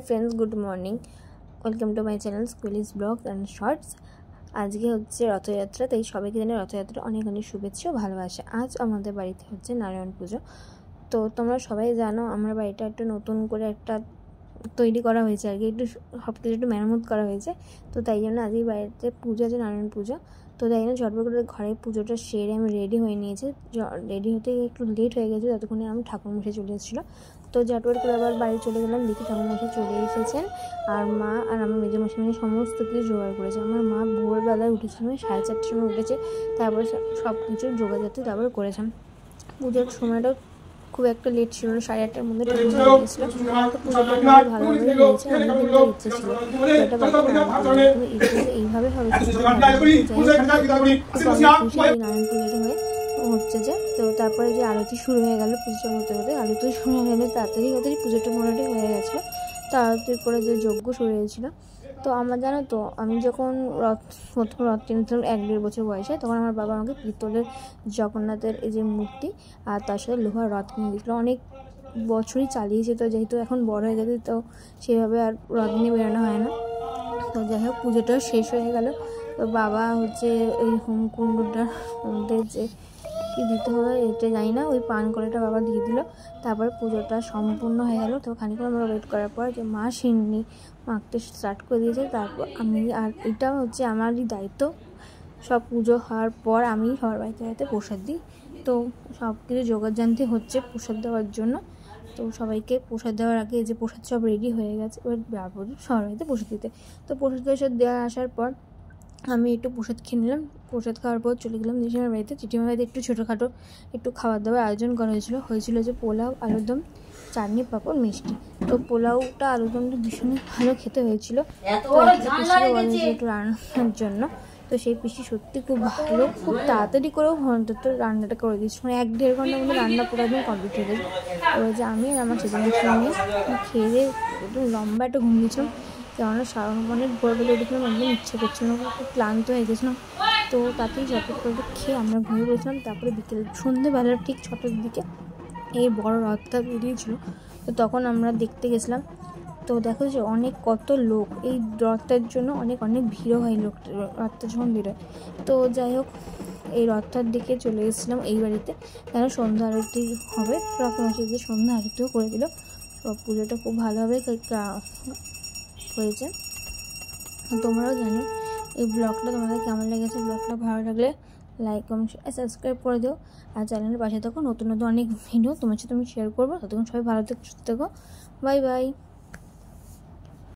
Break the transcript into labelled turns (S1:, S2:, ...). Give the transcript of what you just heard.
S1: Friends good morning welcome to my channel schoolies blog and shorts. आज के होच्छे रथयात्रा, ताई सबाइके जानाई रथयात्रा अनेक अनेक शुभेच्छा और भालोबासा। आज आमादेर बाड़ीते होच्छे नारायण पुजो। तो तोमरा सबाई जानो आमार बाड़ीटा एकटु नतुन करे एकटा तैरी करा हयेछे आर कि एकटु सबकिছু एकटु मेरामत करा हयेछे। तो ताई जोन्नो आजके बाड़ीते पुजो आछे, नारायण पुजो। तो ताई जोन्नो झटपट करे घरे पुजोटा सेरे आमि रेडी हये नियेछि। रेडी होते एकटु लेट हये गेछे, ततक्षणे आमि ठाकुरमशाई चले एसेछिलो। तो झटपट करे आबार बाड़ी चले गेलाम, देखि ठाकुरमशाई चले एसेछेन और मा और आमार मेजोमशाई मिले समस्त किछु जोगाड़ करेছে। आमार मा भोरबेलाय उठेছিল, 4:30টার সময় উঠেছে, তারপর সবকিছু যোগাযাতি তারপর করেছেন। পুজোর সময়টা খুব একটা লেট ছিল না, 8:30টার মধ্যে ঠাকুর হয়ে গিয়েছিল। তো পুজোটা ভালোভাবে হয়েছে, আমার কিন্তু ইচ্ছে ছিল এটা এইভাবে হবে নারায়ণ পুজোটা হয়ে হচ্ছে যে। তো তারপরে যে আরতি শুরু হয়ে গেল, পুজো হতে হতে আরতি শুরু হয়ে গেলে তাড়াতাড়ি পুজোটা মোটামুটি হয়ে গেছিলো। তো আরতির পরে যে যজ্ঞ শুরু হয়েছিল, তো আমার জানো তো আমি যখন প্রথম রথ টেনেছিলাম 1-1.5 বছর বয়সে, তখন আমার বাবা আমাকে পিতলের জগন্নাথের এই যে মূর্তি আর তার সাথে লোহার রথ কিনে দিয়েছিল। অনেক বছরই চালিয়েছে, তো যেহেতু এখন বড় হয়ে গেছে তো সেভাবে আর রথ নিয়ে বেরোনো হয় না। তো যাই হোক পুজোটা শেষ হয়ে গেল। তো বাবা হচ্ছে ওই হোমকুণ্ডটার মধ্যে যে কি দিতে হবে এটা জানি না, ওই পান কড়াইটা বাবা দিয়ে দিল। তারপর পুজোটা সম্পূর্ণ হয়ে গেল। তো খানিকক্ষণ আমরা ওয়েট করার পর যে মা সিন্নি মাখতে স্টার্ট করে দিয়েছে, তারপর আমি আর এটা হচ্ছে আমারই দায়িত্ব, সব পুজো হওয়ার পর আমি সবার বাড়িতে প্রসাদ দিই। তো সব কিছু জোগাড়যন্ত্র হচ্ছে প্রসাদ দেওয়ার জন্য। তো সবাইকে প্রসাদ দেওয়ার আগে যে প্রসাদ সব রেডি হয়ে গেছে, এবার যাবো সবার বাড়িতে প্রসাদ দিতে। তো প্রসাদ দেওয়া আসার পর আমি একটু প্রসাদ খেয়ে নিলাম। প্রসাদ খাওয়ার পর চলে গেলাম জেঠিমার বাড়িতে। জেঠিমার বাড়িতে একটু ছোটোখাটো একটু খাবার দাবার আয়োজন করা হয়েছিল যে পোলাও, আলুর দম, চাটনি, পাঁপড়, মিষ্টি। তো পোলাওটা আলুরদমটা ভীষণই ভালো খেতে হয়েছিল। তো একটু রান্নার জন্য, তো সেই পিসি সত্যি খুব ভালো, খুব তাড়াতাড়ি করেও অন্তত রান্নাটা করে দিয়েছিল, মানে 1-1.5 ঘন্টার মধ্যে রান্না পুরো একদম কমপ্লিট হয়ে গেছে। এবার যে আমি আর আমার ছেলেমেয়ের নিয়ে খেয়ে দিয়ে একটু লম্বা একটা ঘুম দিয়েছিলাম, কেননা অনেক ভোরবেলা উঠেছিলাম, একদম ইচ্ছে করছিল না, খুব ক্লান্ত হয়ে গেছিলাম। তো তাতেই চটপট করে খেয়ে আমরা ঘুমিয়ে পড়েছিলাম। তারপরে বিকেল সন্ধ্যেবেলার ঠিক 6টার দিকে এই বড় রথটা বেরিয়েছিল, তো তখন আমরা দেখতে গেছিলাম। তো দেখো যে অনেক কত লোক, এই রথটার জন্য অনেক ভিড়ও হয়, রথটা যখন বেরোয়। তো যাই হোক এই রথটার দিকে চলে গেছিলাম এই বাড়িতে, কেন সন্ধ্যা আরতি হবে, তখন এসে যে সন্ধ্যা আরতিও করে দিল। সব পুজোটা খুব ভালোভাবে হয়েছে। তোমরাও জানো এই ব্লগটা তোমাদের কেমন লেগেছে। ব্লগটা ভালো লাগলে লাইক কমেন্ট সাবস্ক্রাইব করে দিও, আর চ্যানেলের পাশে থাকো। নতুন অনেক ভিডিও তোমার সাথে আমি শেয়ার করবো। ততক্ষণ সবাই ভালো থেকো, সুস্থ থেকো, বাই বাই।